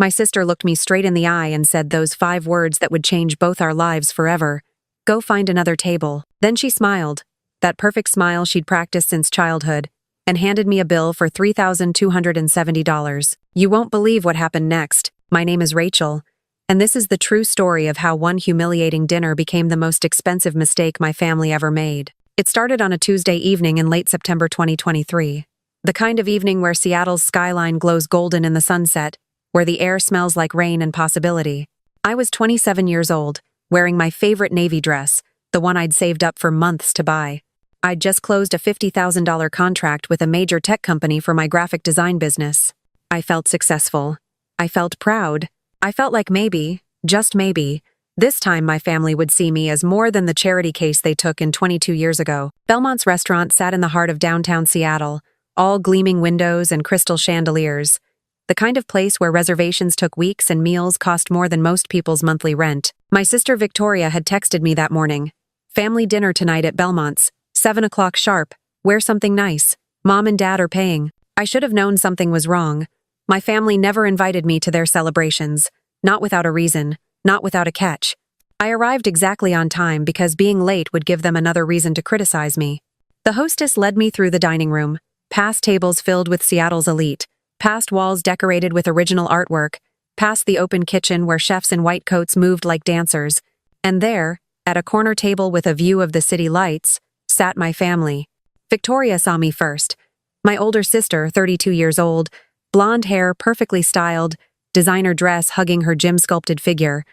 My sister looked me straight in the eye and said those 5 words that would change both our lives forever. Go find another table. Then she smiled, that perfect smile she'd practiced since childhood, and handed me a bill for $3,270. You won't believe what happened next. My name is Rachel, and this is the true story of how one humiliating dinner became the most expensive mistake my family ever made. It started on a Tuesday evening in late September 2023. The kind of evening where Seattle's skyline glows golden in the sunset, where the air smells like rain and possibility. I was 27 years old, wearing my favorite navy dress, the one I'd saved up for months to buy. I'd just closed a $50,000 contract with a major tech company for my graphic design business. I felt successful. I felt proud. I felt like maybe, just maybe, this time my family would see me as more than the charity case they took in 22 years ago. Belmont's restaurant sat in the heart of downtown Seattle, all gleaming windows and crystal chandeliers. The kind of place where reservations took weeks and meals cost more than most people's monthly rent. My sister Victoria had texted me that morning. Family dinner tonight at Belmont's, 7 o'clock sharp. Wear something nice. Mom and Dad are paying. I should have known something was wrong. My family never invited me to their celebrations. Not without a reason. Not without a catch. I arrived exactly on time because being late would give them another reason to criticize me. The hostess led me through the dining room, past tables filled with Seattle's elite, past walls decorated with original artwork, past the open kitchen where chefs in white coats moved like dancers, and there, at a corner table with a view of the city lights, sat my family. Victoria saw me first. My older sister, 32 years old, blonde hair perfectly styled, designer dress hugging her gym-sculpted figure.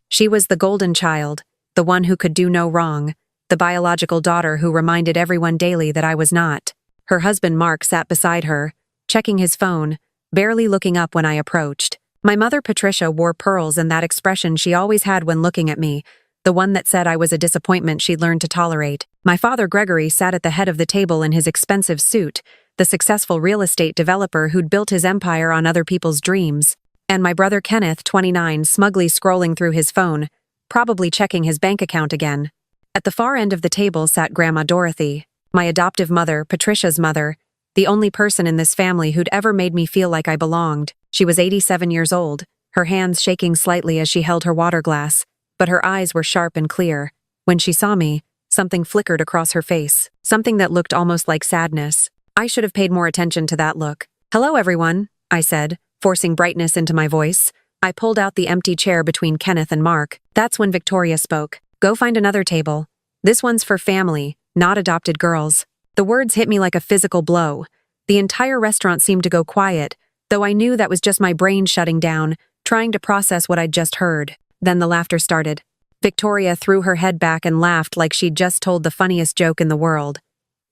She was the golden child, the one who could do no wrong, the biological daughter who reminded everyone daily that I was not. Her husband Mark sat beside her, checking his phone, barely looking up when I approached. My mother Patricia wore pearls and that expression she always had when looking at me, the one that said I was a disappointment she'd learned to tolerate. My father Gregory sat at the head of the table in his expensive suit, the successful real estate developer who'd built his empire on other people's dreams. And my brother Kenneth, 29, smugly scrolling through his phone, probably checking his bank account again. At the far end of the table sat Grandma Dorothy, my adoptive mother, Patricia's mother, the only person in this family who'd ever made me feel like I belonged. She was 87 years old, her hands shaking slightly as she held her water glass, but her eyes were sharp and clear. When she saw me, something flickered across her face, something that looked almost like sadness. I should have paid more attention to that look. "Hello, everyone," I said, forcing brightness into my voice. I pulled out the empty chair between Kenneth and Mark. That's when Victoria spoke. "Go find another table. This one's for family, not adopted girls." The words hit me like a physical blow. The entire restaurant seemed to go quiet, though I knew that was just my brain shutting down, trying to process what I'd just heard. Then the laughter started. Victoria threw her head back and laughed like she'd just told the funniest joke in the world.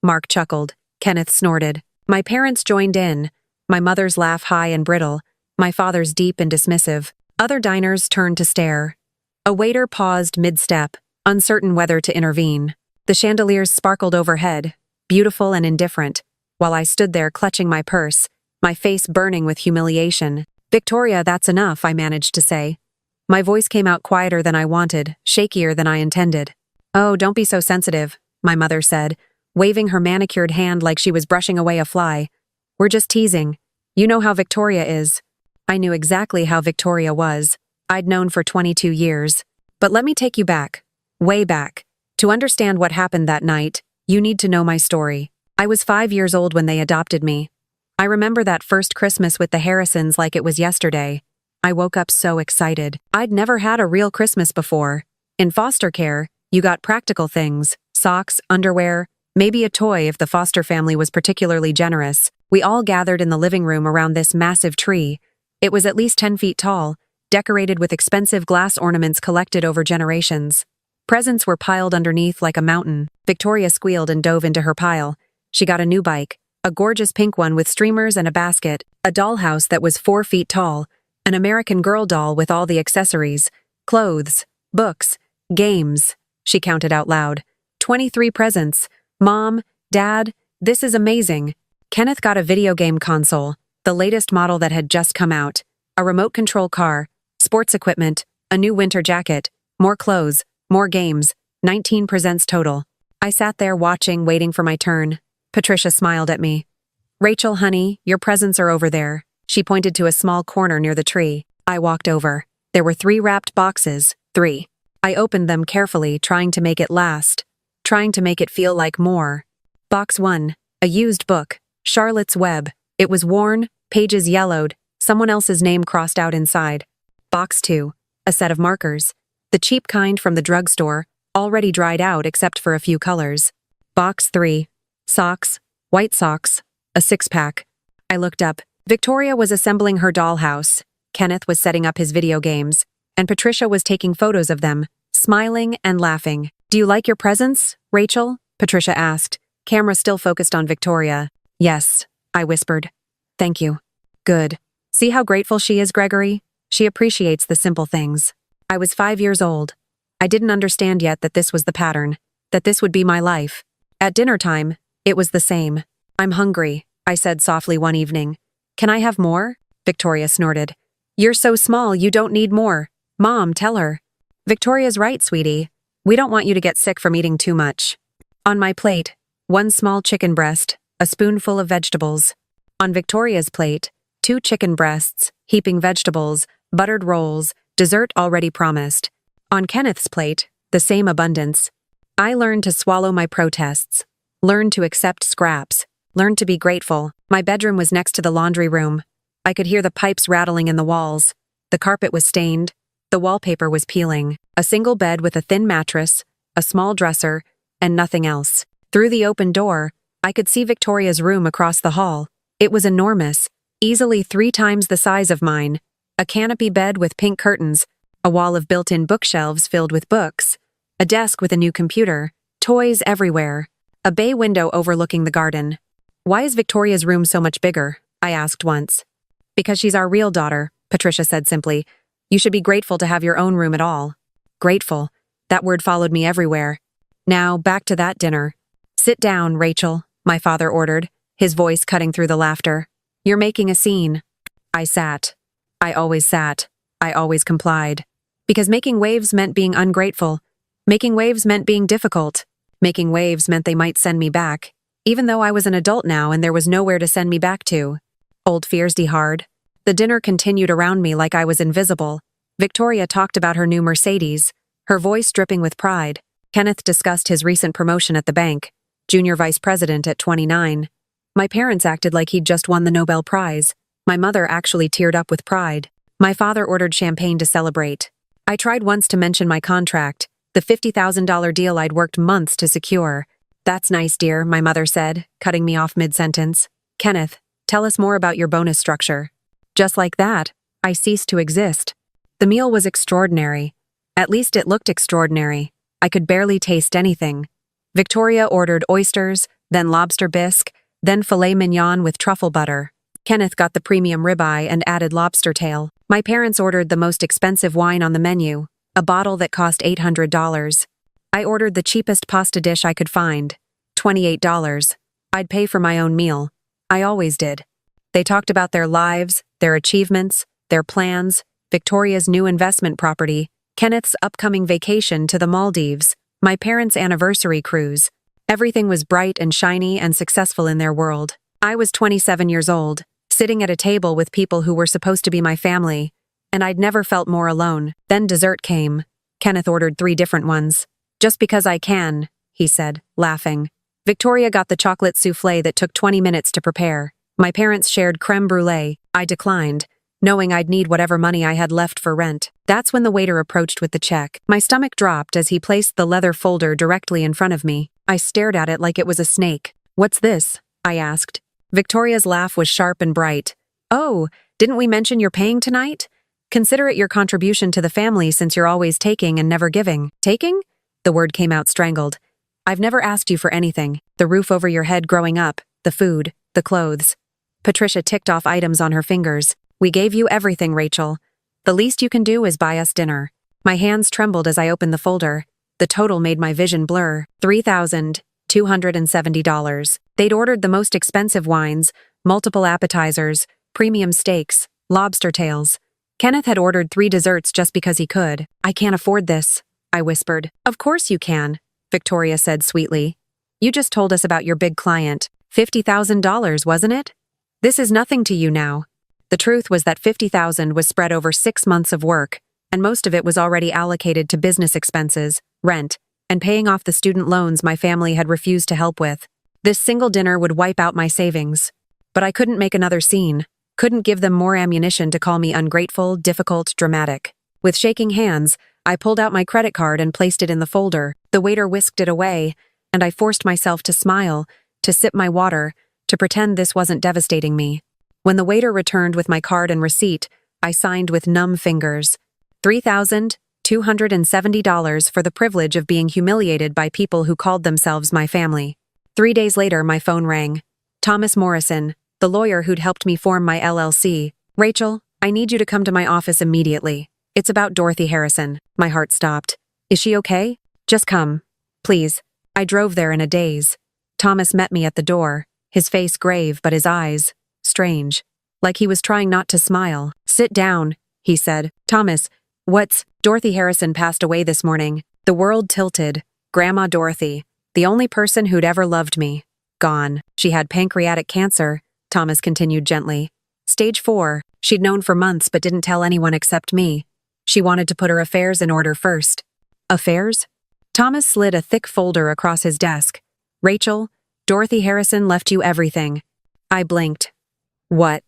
Mark chuckled. Kenneth snorted. My parents joined in, my mother's laugh high and brittle, my father's deep and dismissive. Other diners turned to stare. A waiter paused mid-step, uncertain whether to intervene. The chandeliers sparkled overhead, beautiful and indifferent, while I stood there clutching my purse, my face burning with humiliation. "Victoria, that's enough," I managed to say. My voice came out quieter than I wanted, shakier than I intended. "Oh, don't be so sensitive," my mother said, waving her manicured hand like she was brushing away a fly. "We're just teasing. You know how Victoria is." I knew exactly how Victoria was. I'd known for 22 years. But let me take you back. Way back. To understand what happened that night, you need to know my story. I was 5 years old when they adopted me. I remember that first Christmas with the Harrisons like it was yesterday. I woke up so excited. I'd never had a real Christmas before. In foster care, you got practical things, socks, underwear, maybe a toy if the foster family was particularly generous. We all gathered in the living room around this massive tree. It was at least 10 feet tall, decorated with expensive glass ornaments collected over generations. Presents were piled underneath like a mountain. Victoria squealed and dove into her pile. She got a new bike, a gorgeous pink one with streamers and a basket, a dollhouse that was 4 feet tall, an American Girl doll with all the accessories, clothes, books, games. She counted out loud. 23 presents. Mom, Dad, this is amazing. Kenneth got a video game console, the latest model that had just come out, a remote control car, sports equipment, a new winter jacket, more clothes, more games, 19 presents total. I sat there watching, waiting for my turn. Patricia smiled at me. "Rachel, honey, your presents are over there." She pointed to a small corner near the tree. I walked over. There were 3 wrapped boxes. 3. I opened them carefully, trying to make it last. Trying to make it feel like more. Box 1. A used book. Charlotte's Web. It was worn, pages yellowed, someone else's name crossed out inside. Box 2. A set of markers. The cheap kind from the drugstore, already dried out except for a few colors. Box 3. Socks. White socks. A 6-pack. I looked up. Victoria was assembling her dollhouse. Kenneth was setting up his video games, and Patricia was taking photos of them, smiling and laughing. "Do you like your presents, Rachel?" Patricia asked, camera still focused on Victoria. "Yes," I whispered. "Thank you." "Good. See how grateful she is, Gregory? She appreciates the simple things." I was 5 years old. I didn't understand yet that this was the pattern, that this would be my life. At dinner time, it was the same. "I'm hungry," I said softly one evening. "Can I have more?" Victoria snorted. "You're so small, you don't need more. Mom, tell her." "Victoria's right, sweetie. We don't want you to get sick from eating too much." On my plate, 1 small chicken breast, a spoonful of vegetables. On Victoria's plate, 2 chicken breasts, heaping vegetables, buttered rolls, dessert already promised. On Kenneth's plate, the same abundance. I learned to swallow my protests, learned to accept scraps, learned to be grateful. My bedroom was next to the laundry room. I could hear the pipes rattling in the walls. The carpet was stained. The wallpaper was peeling. A single bed with a thin mattress, a small dresser, and nothing else. Through the open door, I could see Victoria's room across the hall. It was enormous, easily 3 times the size of mine. A canopy bed with pink curtains, a wall of built-in bookshelves filled with books, a desk with a new computer, toys everywhere, a bay window overlooking the garden. "Why is Victoria's room so much bigger?" I asked once. "Because she's our real daughter," Patricia said simply. "You should be grateful to have your own room at all." Grateful. That word followed me everywhere. Now, back to that dinner. "Sit down, Rachel," my father ordered, his voice cutting through the laughter. "You're making a scene." I sat. I always sat. I always complied. Because making waves meant being ungrateful. Making waves meant being difficult. Making waves meant they might send me back, even though I was an adult now and there was nowhere to send me back to. Old fears die hard. The dinner continued around me like I was invisible. Victoria talked about her new Mercedes, her voice dripping with pride. Kenneth discussed his recent promotion at the bank, junior vice president at 29. My parents acted like he'd just won the Nobel Prize. My mother actually teared up with pride. My father ordered champagne to celebrate. I tried once to mention my contract, the $50,000 deal I'd worked months to secure. "That's nice, dear," my mother said, cutting me off mid-sentence. "Kenneth, tell us more about your bonus structure." Just like that, I ceased to exist. The meal was extraordinary. At least it looked extraordinary. I could barely taste anything. Victoria ordered oysters, then lobster bisque, then filet mignon with truffle butter. Kenneth got the premium ribeye and added lobster tail. My parents ordered the most expensive wine on the menu, a bottle that cost $800. I ordered the cheapest pasta dish I could find, $28. I'd pay for my own meal. I always did. They talked about their lives, their achievements, their plans, Victoria's new investment property, Kenneth's upcoming vacation to the Maldives, my parents' anniversary cruise. Everything was bright and shiny and successful in their world. I was 27 years old, sitting at a table with people who were supposed to be my family, and I'd never felt more alone. Then dessert came. Kenneth ordered 3 different ones. "Just because I can," he said, laughing. Victoria got the chocolate soufflé that took 20 minutes to prepare. My parents shared creme brulee. I declined, knowing I'd need whatever money I had left for rent. That's when the waiter approached with the check. My stomach dropped as he placed the leather folder directly in front of me. I stared at it like it was a snake. "What's this?" I asked. Victoria's laugh was sharp and bright. "Oh, didn't we mention you're paying tonight? Consider it your contribution to the family since you're always taking and never giving." "Taking?" The word came out strangled. "I've never asked you for anything. The roof over your head growing up, the food, the clothes." Patricia ticked off items on her fingers. "We gave you everything, Rachel. The least you can do is buy us dinner." My hands trembled as I opened the folder. The total made my vision blur. $3,270. They'd ordered the most expensive wines, multiple appetizers, premium steaks, lobster tails. Kenneth had ordered 3 desserts just because he could. "I can't afford this," I whispered. "Of course you can," Victoria said sweetly. "You just told us about your big client. $50,000, wasn't it? This is nothing to you now." The truth was that $50,000 was spread over 6 months of work, and most of it was already allocated to business expenses, rent, and paying off the student loans my family had refused to help with. This single dinner would wipe out my savings. But I couldn't make another scene, couldn't give them more ammunition to call me ungrateful, difficult, dramatic. With shaking hands, I pulled out my credit card and placed it in the folder. The waiter whisked it away, and I forced myself to smile, to sip my water, to pretend this wasn't devastating me. When the waiter returned with my card and receipt, I signed with numb fingers. $3,270 for the privilege of being humiliated by people who called themselves my family. 3 days later, my phone rang. Thomas Morrison, the lawyer who'd helped me form my LLC. Rachel, I need you to come to my office immediately. It's about Dorothy Harrison. My heart stopped. Is she okay? Just come. Please. I drove there in a daze. Thomas met me at the door, his face grave but his eyes strange, like he was trying not to smile. Sit down, he said. Thomas, Dorothy Harrison passed away this morning. The world tilted. Grandma Dorothy, the only person who'd ever loved me. Gone. She had pancreatic cancer, Thomas continued gently. Stage 4. She'd known for months but didn't tell anyone except me. She wanted to put her affairs in order first. Affairs? Thomas slid a thick folder across his desk. Rachel, Dorothy Harrison left you everything. I blinked. What?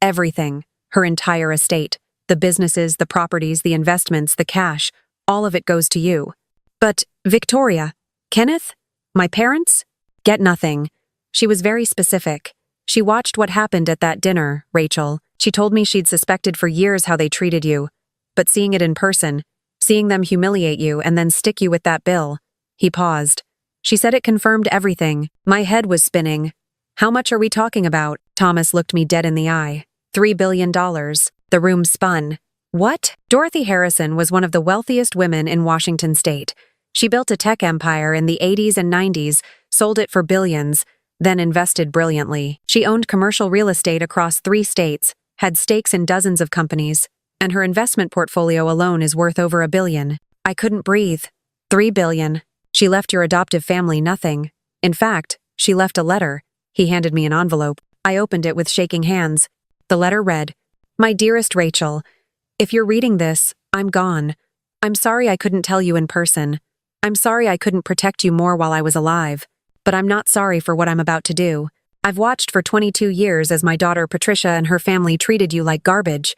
Everything. Her entire estate. The businesses, the properties, the investments, the cash. All of it goes to you. But, Victoria, Kenneth? My parents? Get nothing. She was very specific. She watched what happened at that dinner, Rachel. She told me she'd suspected for years how they treated you. But seeing it in person, seeing them humiliate you and then stick you with that bill. He paused. She said it confirmed everything. My head was spinning. How much are we talking about? Thomas looked me dead in the eye. $3 billion. The room spun. What? Dorothy Harrison was one of the wealthiest women in Washington state. She built a tech empire in the 80s and 90s, sold it for billions, then invested brilliantly. She owned commercial real estate across 3 states, had stakes in dozens of companies, and her investment portfolio alone is worth over $1 billion. I couldn't breathe. $3 billion. She left your adoptive family nothing. In fact, she left a letter. He handed me an envelope. I opened it with shaking hands. The letter read, My dearest Rachel, if you're reading this, I'm gone. I'm sorry I couldn't tell you in person. I'm sorry I couldn't protect you more while I was alive. But I'm not sorry for what I'm about to do. I've watched for 22 years as my daughter Patricia and her family treated you like garbage.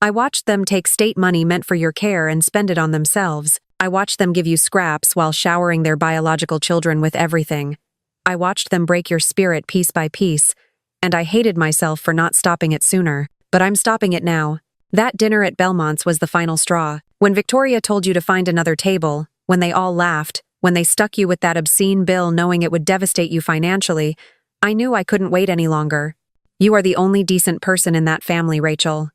I watched them take state money meant for your care and spend it on themselves. I watched them give you scraps while showering their biological children with everything. I watched them break your spirit piece by piece, and I hated myself for not stopping it sooner. But I'm stopping it now. That dinner at Belmont's was the final straw. When Victoria told you to find another table, when they all laughed, when they stuck you with that obscene bill knowing it would devastate you financially, I knew I couldn't wait any longer. You are the only decent person in that family, Rachel.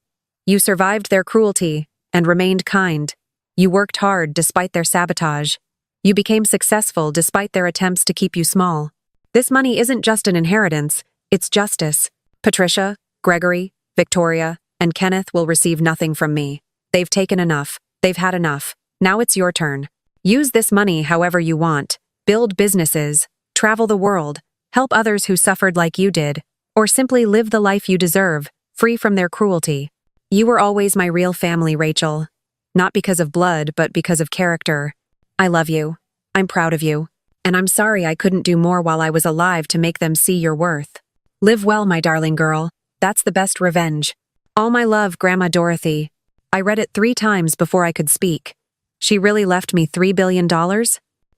You survived their cruelty and remained kind. You worked hard despite their sabotage. You became successful despite their attempts to keep you small. This money isn't just an inheritance, it's justice. Patricia, Gregory, Victoria, and Kenneth will receive nothing from me. They've taken enough. They've had enough. Now it's your turn. Use this money however you want. Build businesses, travel the world, help others who suffered like you did, or simply live the life you deserve, free from their cruelty. You were always my real family, Rachel. Not because of blood, but because of character. I love you. I'm proud of you. And I'm sorry I couldn't do more while I was alive to make them see your worth. Live well, my darling girl. That's the best revenge. All my love, Grandma Dorothy. I read it 3 times before I could speak. She really left me $3 billion?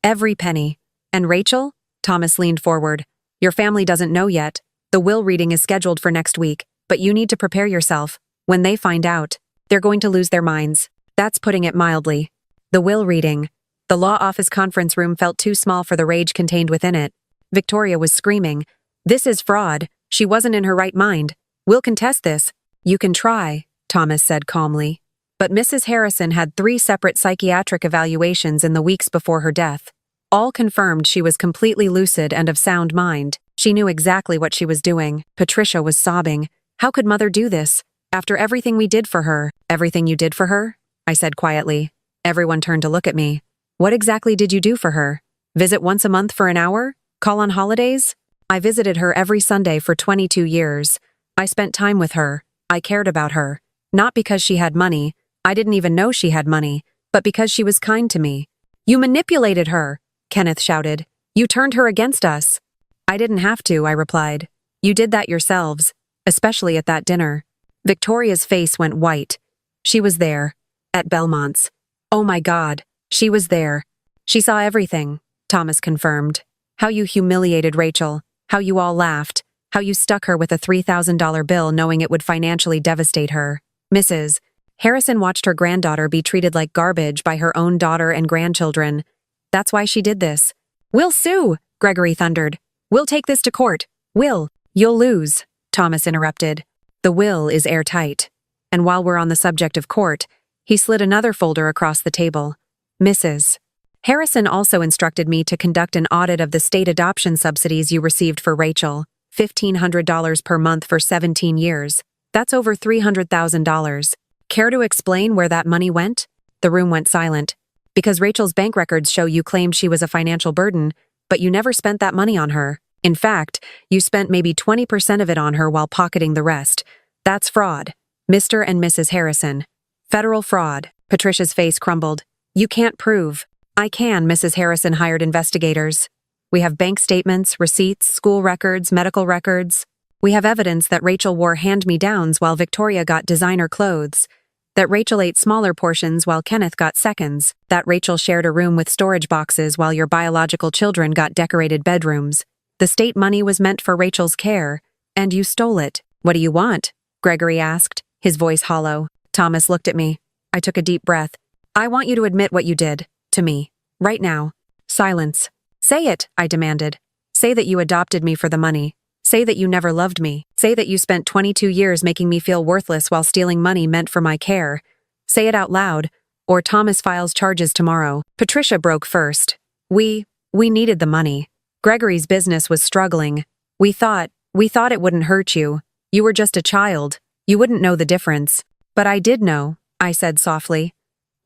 Every penny. And Rachel? Thomas leaned forward. Your family doesn't know yet. The will reading is scheduled for next week, but you need to prepare yourself. When they find out, they're going to lose their minds. That's putting it mildly. The will reading. The law office conference room felt too small for the rage contained within it. Victoria was screaming. This is fraud. She wasn't in her right mind. We'll contest this. You can try, Thomas said calmly. But Mrs. Harrison had 3 separate psychiatric evaluations in the weeks before her death. All confirmed she was completely lucid and of sound mind. She knew exactly what she was doing. Patricia was sobbing. How could Mother do this? After everything we did for her. Everything you did for her? I said quietly. Everyone turned to look at me. What exactly did you do for her? Visit once a month for an hour? Call on holidays? I visited her every Sunday for 22 years. I spent time with her. I cared about her. Not because she had money. I didn't even know she had money, but because she was kind to me. You manipulated her, Kenneth shouted. You turned her against us. I didn't have to, I replied. You did that yourselves, especially at that dinner. Victoria's face went white. She was there. At Belmont's. Oh my God, she was there. She saw everything, Thomas confirmed. How you humiliated Rachel, how you all laughed, how you stuck her with a $3,000 bill knowing it would financially devastate her. Mrs. Harrison watched her granddaughter be treated like garbage by her own daughter and grandchildren. That's why she did this. We'll sue, Gregory thundered. We'll take this to court. You'll lose, Thomas interrupted. The will is airtight. And while we're on the subject of court, he slid another folder across the table. Mrs. Harrison also instructed me to conduct an audit of the state adoption subsidies you received for Rachel, $1,500 per month for 17 years. That's over $300,000. Care to explain where that money went? The room went silent. Because Rachel's bank records show you claimed she was a financial burden, but you never spent that money on her. In fact, you spent maybe 20% of it on her while pocketing the rest. That's fraud. Mr. and Mrs. Harrison. Federal fraud. Patricia's face crumbled. You can't prove. I can, Mrs. Harrison hired investigators. We have bank statements, receipts, school records, medical records. We have evidence that Rachel wore hand-me-downs while Victoria got designer clothes, that Rachel ate smaller portions while Kenneth got seconds, that Rachel shared a room with storage boxes while your biological children got decorated bedrooms. The state money was meant for Rachel's care, and you stole it. What do you want? Gregory asked, his voice hollow. Thomas looked at me. I took a deep breath. I want you to admit what you did. To me. Right now. Silence. Say it, I demanded. Say that you adopted me for the money. Say that you never loved me. Say that you spent 22 years making me feel worthless while stealing money meant for my care. Say it out loud, or Thomas files charges tomorrow. Patricia broke first. We needed the money. Gregory's business was struggling. We thought it wouldn't hurt you. You were just a child. You wouldn't know the difference. But I did know, I said softly.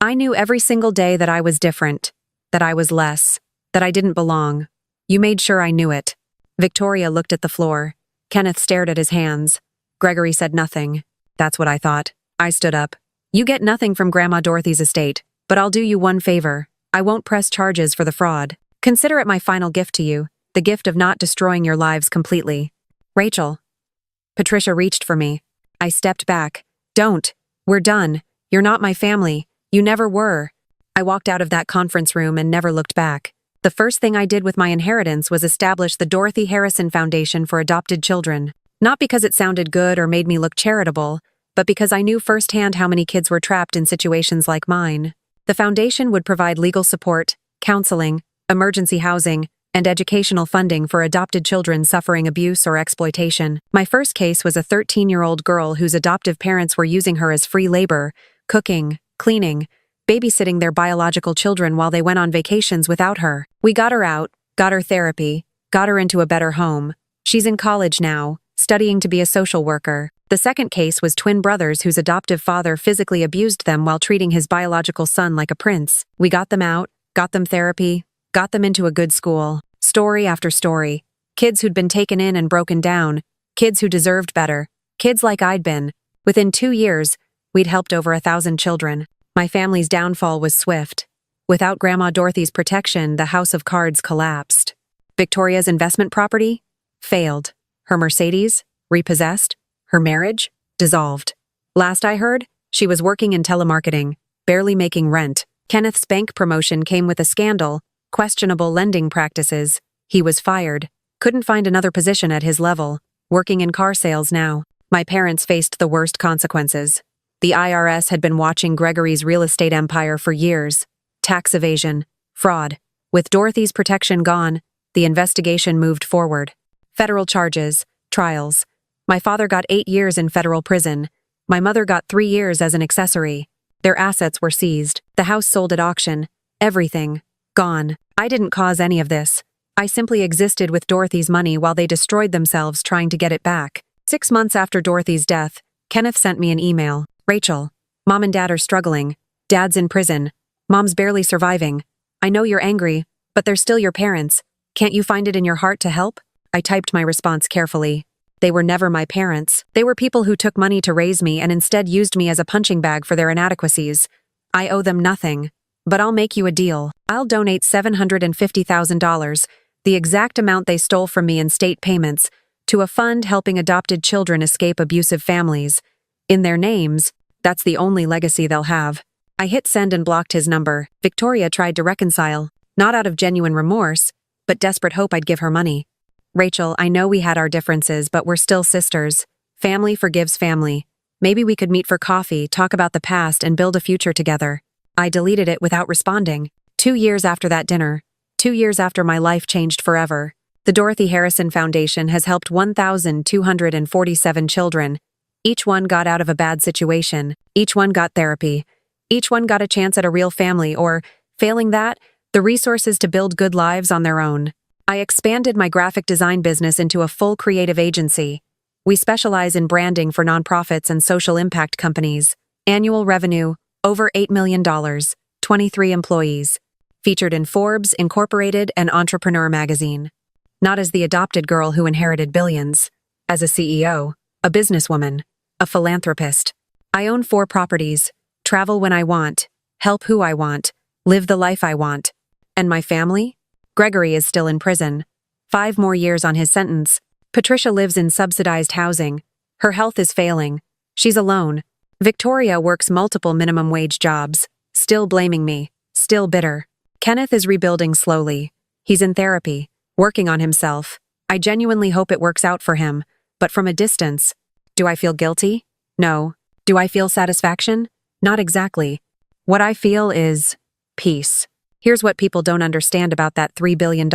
I knew every single day that I was different, that I was less, that I didn't belong. You made sure I knew it. Victoria looked at the floor. Kenneth stared at his hands. Gregory said nothing. That's what I thought. I stood up. You get nothing from Grandma Dorothy's estate, but I'll do you one favor. I won't press charges for the fraud. Consider it my final gift to you, the gift of not destroying your lives completely. Rachel. Patricia reached for me. I stepped back. Don't. We're done. You're not my family. You never were. I walked out of that conference room and never looked back. The first thing I did with my inheritance was establish the Dorothy Harrison Foundation for Adopted Children. Not because it sounded good or made me look charitable, but because I knew firsthand how many kids were trapped in situations like mine. The foundation would provide legal support, counseling, emergency housing, and educational funding for adopted children suffering abuse or exploitation. My first case was a 13-year-old girl whose adoptive parents were using her as free labor, cooking, cleaning, babysitting their biological children while they went on vacations without her. We got her out, got her therapy, got her into a better home. She's in college now, studying to be a social worker. The second case was twin brothers whose adoptive father physically abused them while treating his biological son like a prince. We got them out, got them therapy, got them into a good school. Story after story. Kids who'd been taken in and broken down. Kids who deserved better. Kids like I'd been. Within 2 years, we'd helped over 1,000 children. My family's downfall was swift. Without Grandma Dorothy's protection, the house of cards collapsed. Victoria's investment property? Failed. Her Mercedes? Repossessed. Her marriage? Dissolved. Last I heard, she was working in telemarketing, barely making rent. Kenneth's bank promotion came with a scandal, questionable lending practices. He was fired. Couldn't find another position at his level. Working in car sales now. My parents faced the worst consequences. The IRS had been watching Gregory's real estate empire for years. Tax evasion. Fraud. With Dorothy's protection gone, the investigation moved forward. Federal charges. Trials. My father got 8 years in federal prison. My mother got 3 years as an accessory. Their assets were seized. The house sold at auction. Everything. Gone. I didn't cause any of this. I simply existed with Dorothy's money while they destroyed themselves trying to get it back. 6 months after Dorothy's death, Kenneth sent me an email. Rachel, Mom and Dad are struggling. Dad's in prison. Mom's barely surviving. I know you're angry, but they're still your parents. Can't you find it in your heart to help? I typed my response carefully. They were never my parents. They were people who took money to raise me and instead used me as a punching bag for their inadequacies. I owe them nothing. But I'll make you a deal. I'll donate $750,000, the exact amount they stole from me in state payments, to a fund helping adopted children escape abusive families. In their names, that's the only legacy they'll have. I hit send and blocked his number. Victoria tried to reconcile, not out of genuine remorse, but desperate hope I'd give her money. Rachel, I know we had our differences, but we're still sisters. Family forgives family. Maybe we could meet for coffee, talk about the past, and build a future together. I deleted it without responding. 2 years after that dinner, 2 years after my life changed forever, the Dorothy Harrison Foundation has helped 1,247 children. Each one got out of a bad situation. Each one got therapy. Each one got a chance at a real family or, failing that, the resources to build good lives on their own. I expanded my graphic design business into a full creative agency. We specialize in branding for nonprofits and social impact companies. Annual revenue, over $8 million, 23 employees. Featured in Forbes, Incorporated, and Entrepreneur magazine. Not as the adopted girl who inherited billions. As a CEO, a businesswoman, a philanthropist. I own 4 properties, travel when I want, help who I want, live the life I want. And my family? Gregory is still in prison. 5 more years on his sentence. Patricia lives in subsidized housing. Her health is failing. She's alone. Victoria works multiple minimum wage jobs. Still blaming me. Still bitter. Kenneth is rebuilding slowly. He's in therapy, working on himself. I genuinely hope it works out for him, but from a distance. Do I feel guilty? No. Do I feel satisfaction? Not exactly. What I feel is peace. Here's what people don't understand about that $3 billion.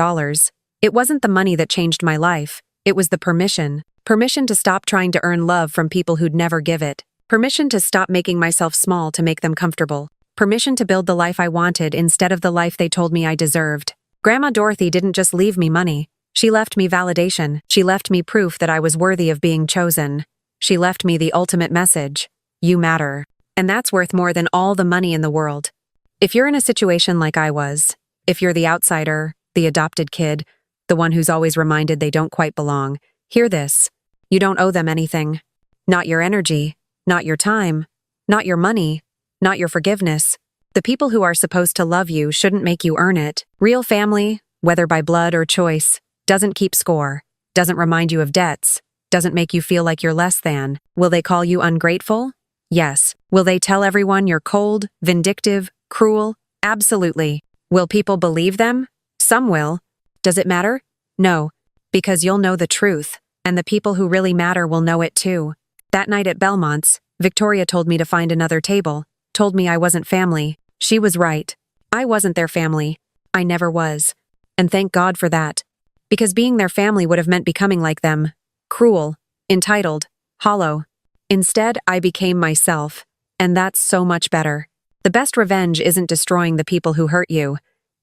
It wasn't the money that changed my life. It was the permission. Permission to stop trying to earn love from people who'd never give it. Permission to stop making myself small to make them comfortable. Permission to build the life I wanted instead of the life they told me I deserved. Grandma Dorothy didn't just leave me money. She left me validation. She left me proof that I was worthy of being chosen. She left me the ultimate message. You matter. And that's worth more than all the money in the world. If you're in a situation like I was, if you're the outsider, the adopted kid, the one who's always reminded they don't quite belong, hear this. You don't owe them anything. Not your energy. Not your time, not your money, not your forgiveness. The people who are supposed to love you shouldn't make you earn it. Real family, whether by blood or choice, doesn't keep score, doesn't remind you of debts, doesn't make you feel like you're less than. Will they call you ungrateful? Yes. Will they tell everyone you're cold, vindictive, cruel? Absolutely. Will people believe them? Some will. Does it matter? No. Because you'll know the truth, and the people who really matter will know it too. That night at Belmont's, Victoria told me to find another table, told me I wasn't family. She was right. I wasn't their family. I never was. And thank God for that. Because being their family would have meant becoming like them. Cruel, entitled, hollow. Instead, I became myself. And that's so much better. The best revenge isn't destroying the people who hurt you.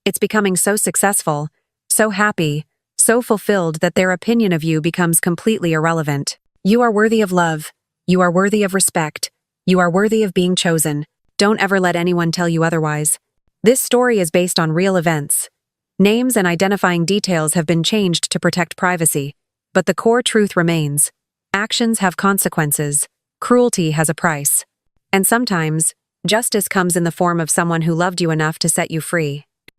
It's becoming so successful, so happy, so fulfilled that their opinion of you becomes completely irrelevant. You are worthy of love. You are worthy of respect. You are worthy of being chosen. Don't ever let anyone tell you otherwise. This story is based on real events. Names and identifying details have been changed to protect privacy, but the core truth remains. Actions have consequences. Cruelty has a price. And sometimes, justice comes in the form of someone who loved you enough to set you free.